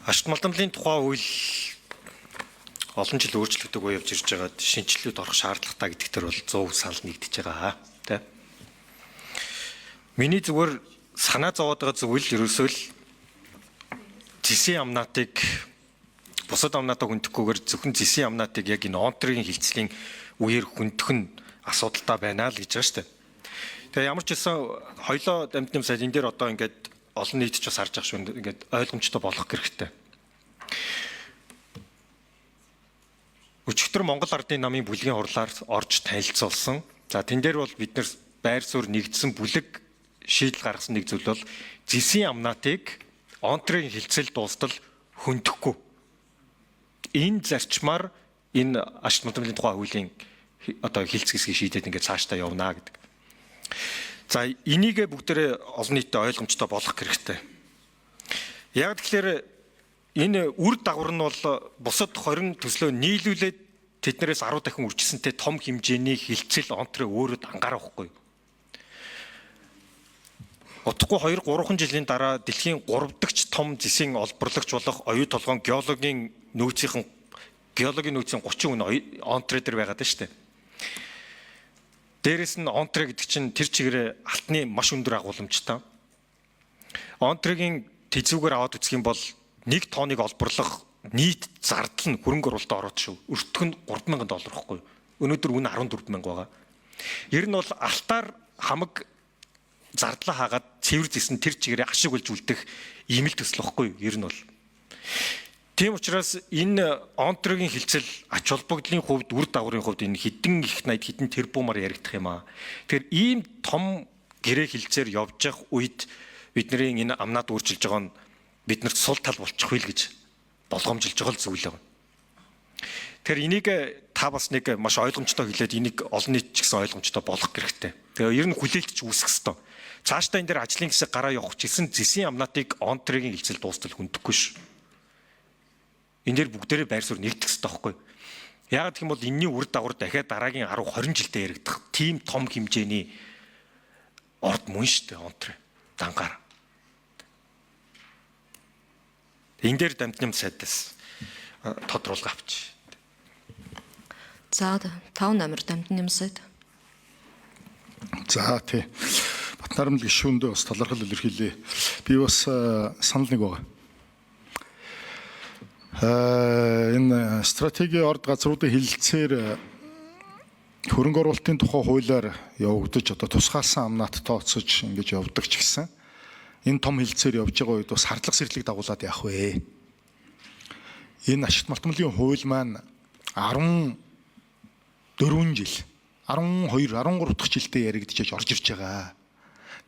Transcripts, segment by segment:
Ашигт малдамлын тухай үйл олон жил өөрчлөгдөг үе явж ирж байгаад шинжилгээд орох шаардлагатай гэдэгт бол 100% санал нэгдэж байгаа тий. Миний зүгээр санаа зовоод байгаа зүйл ерөөсөө л зэсийн амнаатыг бусад амнаатаа хүндэхгүйгээр зөвхөн зэсийн амнаатыг яг энэ онтрын хилцлийн үеэр хүндэх нь асуудалтай байна л гэж байгаа шүү дээ. Тэгээ ямар ч хэлсэн хоёлоо дамжны сайд энэ дээр одоо ингээд олон нийт ч бас харж байгаа шүү. Ингээд ойлгомжтой болох хэрэгтэй. Өчигдөр Монгол Ардын намын бүлгийн хурлаар орж танилцуулсан. За тэн дээр бол бид нэр байр суурь нэгдсэн бүлэг шийдэл гаргасан нэг зүйл бол зэсийн амнаатыг онтрын хилцэл дуустал хөндөхгүй. Энэ зарчмаар энэ ашигт малдамлын тухай хуулийн одоо хилцэх хэсгийг шийдээд ингээд цаашдаа явна гэдэг. За энийг бүгдээрээ олон нийтэд ойлгомжтой болгох хэрэгтэй. Яг тэгэхээр энэ үр дагавар нь бол бусад 20 төслөө нийлүүлээд тэднээс 10 дахин үржсэнтэй том хэмжээний хилцэл онтрын өөрөө анхаарахгүй. Утгагүй 2-3 жилийн дараа дэлхийн 3 дахь том зэсийн олборлагч болох оюу толгойн геологийн нөөцийн 30 хүн онтрэ дээр байгаад байна шүү дээ. Дээрэс нь онтрэ гэдэг чинь тэр чигээрээ алтны маш өндөр агуулмжтай. Онтрэгийн тэзүүгээр аваад үзэх юм бол 1 тонныг олборлох нийт зардал нь хөрөнгө оруулалтад ороод шүү. Өртгөх нь $3,000 байхгүй. Өнөөдөр үнэ $14,000 байгаа. Ер нь бол алтаар хамаг зардлаа хаагаад цэвэр зэсэн тэр чигээрээ ашиг болж үлдэх ийм л төсөл واخгүй ер нь бол. Тийм учраас энэ онтрогийн хилцэл ач холбогдлын хувьд үр дагаврын хувьд энэ хэдэн их найд хэдэн тэрбумаар яригдах юм аа. Тэгэхээр ийм том гэрээ хилцээр явж явах үед бидний энэ амнаад өөрчилж байгаа нь биднэрт сул тал болчих вэ гэж болгоомжилж байгаа л зүйл байна. Тэгэхээр энийг та бас нэг маш ойлгомжтой хэлээд энийг олон нийт ч гэсэн ойлгомжтой болгох хэрэгтэй. Тэгээ ер нь хүлээлтч үүсэх ёстой. Цаашдаа энэ дээр ажлын хэсэг гараа явах гэсэн зэсийн амнаатыг онтрогийн хилцэл дуустал хүндэхгүй ш. Энэ дээр бүгдээрээ байр суурь нэгдэх ёстой байхгүй. Яг гэх юм бол энэний үр дагавар дахиад дараагийн 10-20 жилдээ яригдах тийм том хэмжээний орд мөн штэ онтро дангаар. Энэ дээр дамжны сайдаас тодруулга авч. За 5 номер дамжны сайд. За тий. Батнарамл гишүүндээ бас талархал илэрхийлье. Би бас санал нэг байгаа. Энэ стратегийн орд газруудын хилцээр хөрөнгө оруулалтын тухай хуулиар явагдаж одоо тусгаалсан амнаат тооцож ингэж явдаг ч гэсэн энэ том хилцээр явж байгаа үед бас хардлага сэрлэг дагуулад явах вэ. Энэ ашигт малтмлын хууль маань 12 жил 12 13 дахь жилдээ яригдчихэж орж ирж байгаа.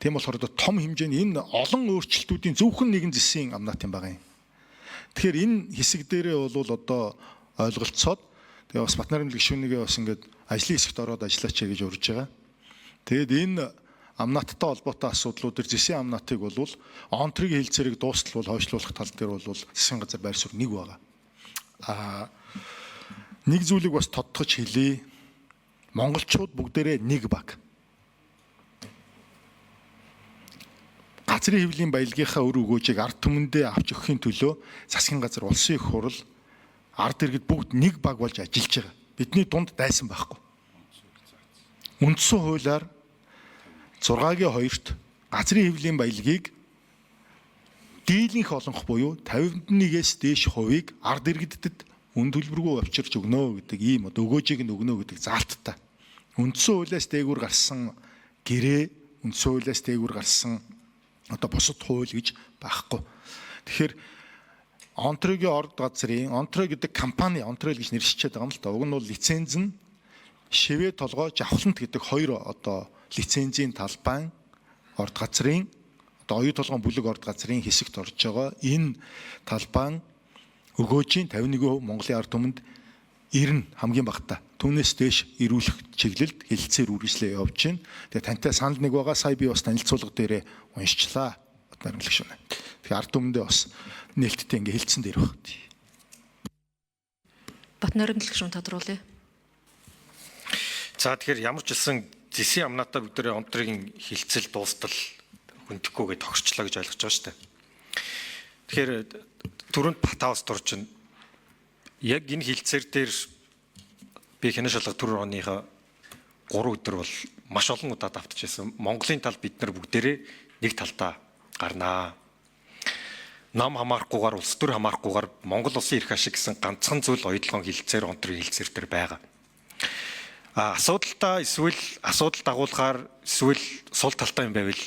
Тийм болохоор одоо том хэмжээний энэ олон өөрчлөлтүүдийн зөвхөн нэгэн зэсийн амнаат юм байгаа юм. Тэгэхээр энэ хэсэг дээрээ бол одоо ойлголцоод тэгээ бас Батнарамл гишүүнийгээ бас ингээд ажлын хэсэгт ороод ажиллаач гэж урьж байгаа. Тэгэд энэ амнааттай холбоотой асуудлууд төр зэсийн амнаатыг бол онтрын хилцээрийг дуустал бол хойшлуулах тал дээр бол засгийн газар байр суурь нэг байгаа. Нэг зүйлийг бас тодтогч хэлье. Монголчууд бүгдээрээ нэг баг. Газрын хэвлийн баялагийнхаа өр өгөөжийг ард түмэндээ авч өгөхийн төлөө засгийн газар улсын их хурал ард иргэд бүгд нэг баг болж ажиллаж байгаа. Бидний дунд дайсан байхгүй. Үндсэн хуулиар 6-гийн 2-т газрын хэвлийн баялагийг дийлэнх олонх буюу 51-ээс дээш хувийг ард иргэдэд үн төлбөргүй авчирч өгнө гэдэг ийм өгөөжийг нь өгнө гэдэг заалттай. Үндсэн хуулиас дээгүүр гарсан гэрээ, үндсэн хуулиас дээгүүр гарсан одоо бусад хууль гэж байхгүй. Тэгэхээр онтрогийн орд газрын онтро гэдэг компани онтро гэж нэршчихэд байгаа юм л да. Уг нь бол лиценз нь шивээ толгой жавхлант гэдэг 2 одоо лицензийн талбай орд газрын одоо оюу толгойн бүлэг орд газрын хэсэгт орж байгаа. Энэ талбай өгөөжийн 51% Монголын ард түмэнд ирнэ хамгийн багтаа. Түүнээс дээш ирүүлэх чиглэлд хилцээр үргэлжлээ явж байна. Тэгээ тантай санал нэг байгаа. Сая би бас танилцуулга дээрээ уншчлаа. Батнарамл гишүүн. Тэгээ ард түмэндээ бас нээлттэй ингээ хилцэн дээр баг. Батнарамл гишүүн тодруулъя. За тэгэхээр ямар ч хэлсэн зэсийн амнаатаа бүгдээ онтрын хилцэл дуустал хүндэхгүйгээ тохирчлаа гэж ойлгож байгаа шүү дээ. Тэгэхээр түрүүнд Батаус дурж байна. Яг энэ хилцээр дээр би хянаш алга түр оныхоо 3 өдөр бол маш олон удаа давтчихсан. Монголын тал бид нар бүгдээрээ нэг талдаа гарнаа. Нам хамаарахгүйгээр улс төр хамаарахгүйгээр Монгол улсын эрх ашиг гэсэн ганцхан зүйл оюутлогын хилцээр онтрын хилцээр дээр байгаа. Асуудалтай эсвэл асуудал дагуулахаар эсвэл сул талтай юм байвал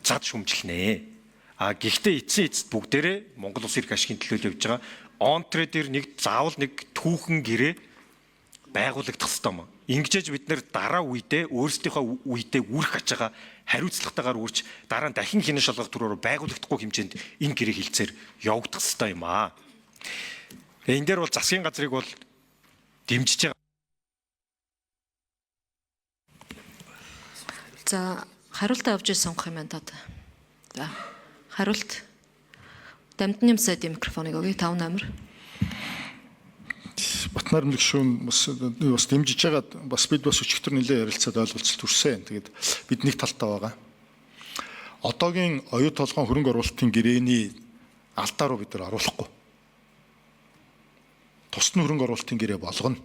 зад шүмжлэнэ. Гэхдээ эцсийн эцэд бүгдээрээ Монгол улсын эрх ашигын төлөө явж байгаа. Онтрэ дээр нэг заавал нэг түүхэн гэрээ байгуулагдах ёстой юм. Ингэжээж бид нэр дараа үедээ өөрсдийнхөө үедээ үрэх аж байгаа хариуцлагатайгаар үрж дараа нь дахин хянаш олгох төрөөр байгуулагдахгүй хэмжээнд энэ гэрээ хилцээр явагдах ёстой юм аа. Энэ дээр бол засгийн газрыг бол дэмжиж байгаа. За хариултаа авч сонгох юм байна таад. За хариулт Дамтны сайдын микрофоныг өгье 58. Батнаар гишүүн бас дэмжиж байгаад бас бид бас өчигдөр нэлээд ярилцаад ойлголцол төрсөн. Тэгээд бид нэг талтай байгаа. Одоогийн оюу толгойн хөрөнгө оруулалтын гэрээний алдаа руу бид нар оруулахгүй. Тусны хөрөнгө оруулалтын гэрээ болгоно.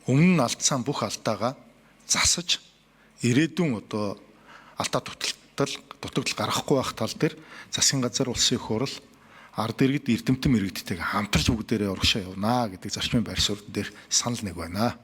Өмнө нь алдсан бүх алдаагаа засаж ирээдүйн одоо алдаа дутагдал гаргахгүй байх тал дээр засгийн газар, улсын их хурл, ард иргэд, эрдэмтэн мэргэдтэйгээ хамтарч бүгдээрээ урагшаа явнаа гэдэг зарчмын байр суурь дээр санал нэг байна.